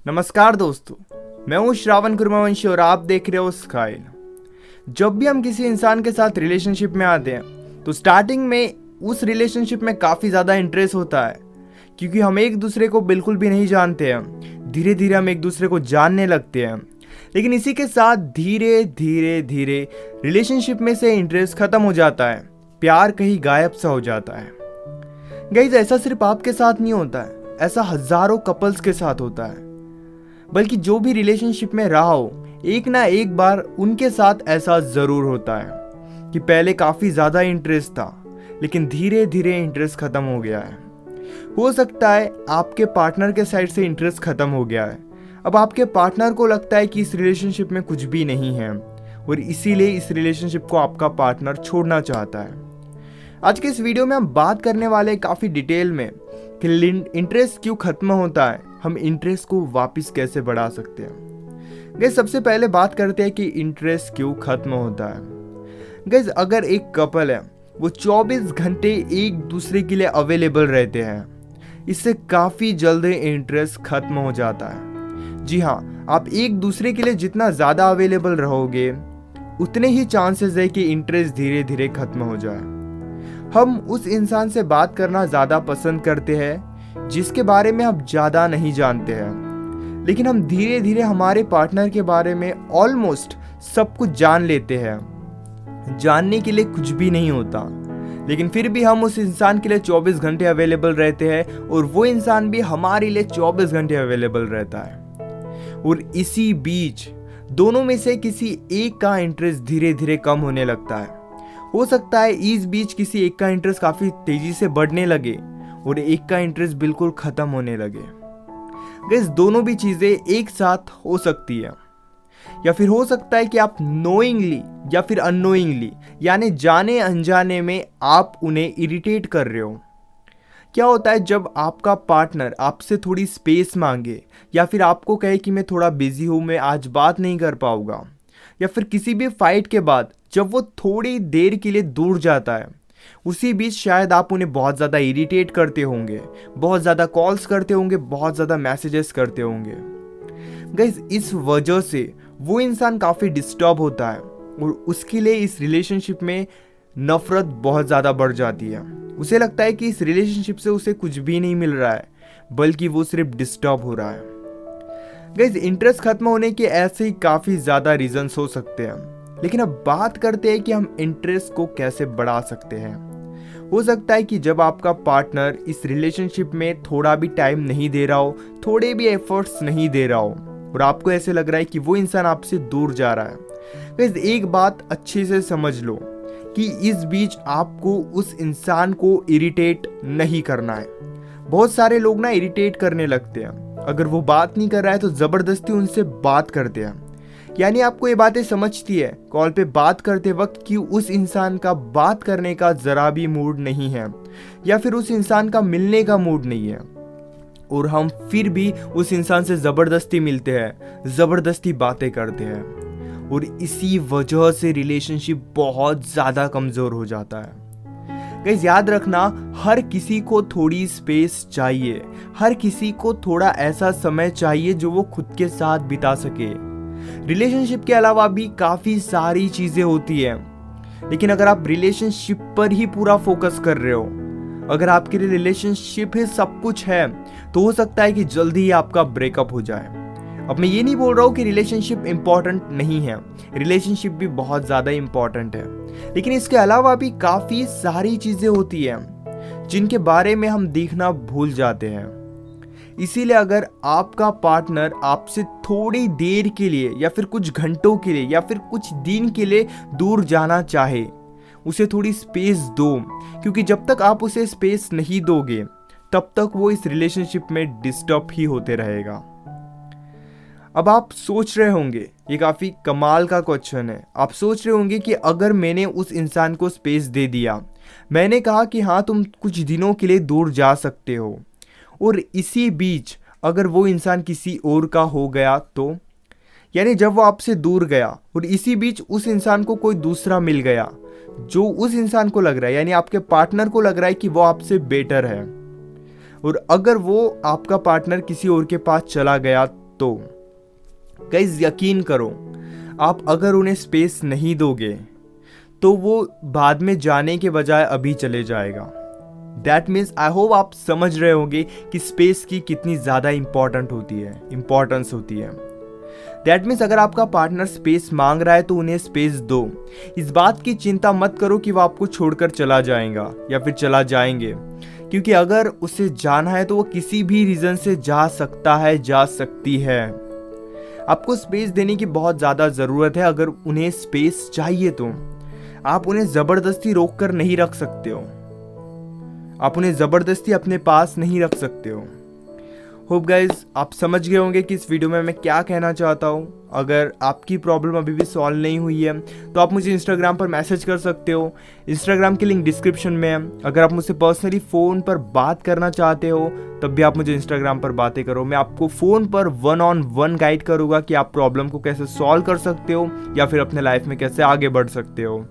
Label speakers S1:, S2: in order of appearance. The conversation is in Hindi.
S1: नमस्कार दोस्तों, मैं हूं श्रावण कुर्मवंशी और आप देख रहे हो स्काइल। जब भी हम किसी इंसान के साथ रिलेशनशिप में आते हैं तो स्टार्टिंग में उस रिलेशनशिप में काफ़ी ज़्यादा इंटरेस्ट होता है, क्योंकि हम एक दूसरे को बिल्कुल भी नहीं जानते हैं। धीरे धीरे हम एक दूसरे को जानने लगते हैं, लेकिन इसी के साथ धीरे धीरे धीरे रिलेशनशिप में से इंटरेस्ट ख़त्म हो जाता है, प्यार कहीं गायब सा हो जाता है। गाइस, ऐसा सिर्फ आपके साथ नहीं होता है, ऐसा हज़ारों कपल्स के साथ होता है। बल्कि जो भी रिलेशनशिप में रहा हो, एक ना एक बार उनके साथ ऐसा ज़रूर होता है कि पहले काफ़ी ज़्यादा इंटरेस्ट था, लेकिन धीरे धीरे इंटरेस्ट ख़त्म हो गया है। हो सकता है आपके पार्टनर के साइड से इंटरेस्ट ख़त्म हो गया है। अब आपके पार्टनर को लगता है कि इस रिलेशनशिप में कुछ भी नहीं है और इसीलिए इस रिलेशनशिप को आपका पार्टनर छोड़ना चाहता है। आज के इस वीडियो में हम बात करने वाले हैं काफ़ी डिटेल में कि इंटरेस्ट क्यों ख़त्म होता है, हम इंटरेस्ट को वापस कैसे बढ़ा सकते हैं। गाइस, सबसे पहले बात करते हैं कि इंटरेस्ट क्यों ख़त्म होता है। गाइस, अगर एक कपल है वो 24 घंटे एक दूसरे के लिए अवेलेबल रहते हैं, इससे काफ़ी जल्द इंटरेस्ट ख़त्म हो जाता है। जी हाँ, आप एक दूसरे के लिए जितना ज़्यादा अवेलेबल रहोगे उतने ही चांसेस है कि इंटरेस्ट धीरे धीरे ख़त्म हो जाए। हम उस इंसान से बात करना ज़्यादा पसंद करते हैं जिसके बारे में हम ज़्यादा नहीं जानते हैं, लेकिन हम धीरे धीरे हमारे पार्टनर के बारे में ऑलमोस्ट सब कुछ जान लेते हैं। जानने के लिए कुछ भी नहीं होता, लेकिन फिर भी हम उस इंसान के लिए 24 घंटे अवेलेबल रहते हैं और वो इंसान भी हमारे लिए 24 घंटे अवेलेबल रहता है। और इसी बीच दोनों में से किसी एक का इंटरेस्ट धीरे धीरे कम होने लगता है। हो सकता है इस बीच किसी एक का इंटरेस्ट काफ़ी तेज़ी से बढ़ने लगे और एक का इंटरेस्ट बिल्कुल ख़त्म होने लगे। गाइस, दोनों भी चीज़ें एक साथ हो सकती है, या फिर हो सकता है कि आप नोइंगली या फिर अननोइंगली, यानी जाने अनजाने में आप उन्हें इरिटेट कर रहे हो। क्या होता है जब आपका पार्टनर आपसे थोड़ी स्पेस मांगे या फिर आपको कहे कि मैं थोड़ा बिजी हूँ, मैं आज बात नहीं कर पाऊँगा, या फिर किसी भी फाइट के बाद जब वो थोड़ी देर के लिए दूर जाता है, उसी बीच शायद आप उन्हें बहुत ज़्यादा इरिटेट करते होंगे, बहुत ज़्यादा कॉल्स करते होंगे, बहुत ज़्यादा मैसेजेस करते होंगे। गाइस, इस वजह से वो इंसान काफ़ी डिस्टर्ब होता है और उसके लिए इस रिलेशनशिप में नफ़रत बहुत ज़्यादा बढ़ जाती है। उसे लगता है कि इस रिलेशनशिप से उसे कुछ भी नहीं मिल रहा है, बल्कि वो सिर्फ डिस्टर्ब हो रहा है। गाइस, इंटरेस्ट खत्म होने के ऐसे ही काफ़ी ज़्यादा रीजंस हो सकते हैं, लेकिन अब बात करते हैं कि हम इंटरेस्ट को कैसे बढ़ा सकते हैं। हो सकता है कि जब आपका पार्टनर इस रिलेशनशिप में थोड़ा भी टाइम नहीं दे रहा हो, थोड़े भी एफर्ट्स नहीं दे रहा हो और आपको ऐसे लग रहा है कि वो इंसान आपसे दूर जा रहा है। गाइस, एक बात अच्छे से समझ लो कि इस बीच आपको उस इंसान को इरिटेट नहीं करना है। बहुत सारे लोग ना इरिटेट करने लगते हैं। अगर वो बात नहीं कर रहा है तो ज़बरदस्ती उनसे बात करते हैं, यानी आपको ये बातें समझती है कॉल पे बात करते वक्त कि उस इंसान का बात करने का ज़रा भी मूड नहीं है या फिर उस इंसान का मिलने का मूड नहीं है, और हम फिर भी उस इंसान से ज़बरदस्ती मिलते हैं, ज़बरदस्ती बातें करते हैं, और इसी वजह से रिलेशनशिप बहुत ज़्यादा कमज़ोर हो जाता है। गाइस, याद रखना, हर किसी को थोड़ी स्पेस चाहिए, हर किसी को थोड़ा ऐसा समय चाहिए जो वो खुद के साथ बिता सके। रिलेशनशिप के अलावा भी काफ़ी सारी चीज़ें होती हैं, लेकिन अगर आप रिलेशनशिप पर ही पूरा फोकस कर रहे हो, अगर आपके लिए रिलेशनशिप ही सब कुछ है, तो हो सकता है कि जल्दी ही आपका ब्रेकअप हो जाए। अब मैं ये नहीं बोल रहा हूँ कि रिलेशनशिप इम्पॉर्टेंट नहीं है, रिलेशनशिप भी बहुत ज़्यादा इम्पॉर्टेंट है, लेकिन इसके अलावा भी काफ़ी सारी चीज़ें होती हैं जिनके बारे में हम देखना भूल जाते हैं। इसीलिए अगर आपका पार्टनर आपसे थोड़ी देर के लिए या फिर कुछ घंटों के लिए या फिर कुछ दिन के लिए दूर जाना चाहे, उसे थोड़ी स्पेस दो, क्योंकि जब तक आप उसे स्पेस नहीं दोगे तब तक वो इस रिलेशनशिप में डिस्टर्ब ही होते रहेगा। अब आप सोच रहे होंगे, ये काफ़ी कमाल का क्वेश्चन है, आप सोच रहे होंगे कि अगर मैंने उस इंसान को स्पेस दे दिया, मैंने कहा कि हाँ तुम कुछ दिनों के लिए दूर जा सकते हो, और इसी बीच अगर वो इंसान किसी और का हो गया तो, यानी जब वो आपसे दूर गया और इसी बीच उस इंसान को कोई दूसरा मिल गया जो उस इंसान को लग रहा है, यानी आपके पार्टनर को लग रहा है कि वो आपसे बेटर है, और अगर वो आपका पार्टनर किसी और के पास चला गया तो गाइस यकीन करो, आप अगर उन्हें स्पेस नहीं दोगे तो वो बाद में जाने के बजाय अभी चले जाएगा। दैट मीन्स आई होप आप समझ रहे होंगे कि स्पेस की कितनी ज़्यादा इंपॉर्टेंस होती है। दैट मीन्स अगर आपका पार्टनर स्पेस मांग रहा है तो उन्हें स्पेस दो। इस बात की चिंता मत करो कि वो आपको छोड़कर चला जाएगा या फिर चला जाएंगे, क्योंकि अगर उसे जाना है तो वो किसी भी रीज़न से जा सकता है, जा सकती है। आपको स्पेस देने की बहुत ज़्यादा ज़रूरत है। अगर उन्हें स्पेस चाहिए तो आप उन्हें ज़बरदस्ती रोक कर नहीं रख सकते हो, आप उन्हें ज़बरदस्ती अपने पास नहीं रख सकते हो। होप गाइज आप समझ गए होंगे कि इस वीडियो में मैं क्या कहना चाहता हूँ। अगर आपकी प्रॉब्लम अभी भी सॉल्व नहीं हुई है तो आप मुझे इंस्टाग्राम पर मैसेज कर सकते हो। इंस्टाग्राम की लिंक डिस्क्रिप्शन में है। अगर आप मुझसे पर्सनली फ़ोन पर बात करना चाहते हो तब भी आप मुझे इंस्टाग्राम पर बातें करो। मैं आपको फ़ोन पर 1-on-1 गाइड करूँगा कि आप प्रॉब्लम को कैसे सॉल्व कर सकते हो या फिर अपने लाइफ में कैसे आगे बढ़ सकते हो।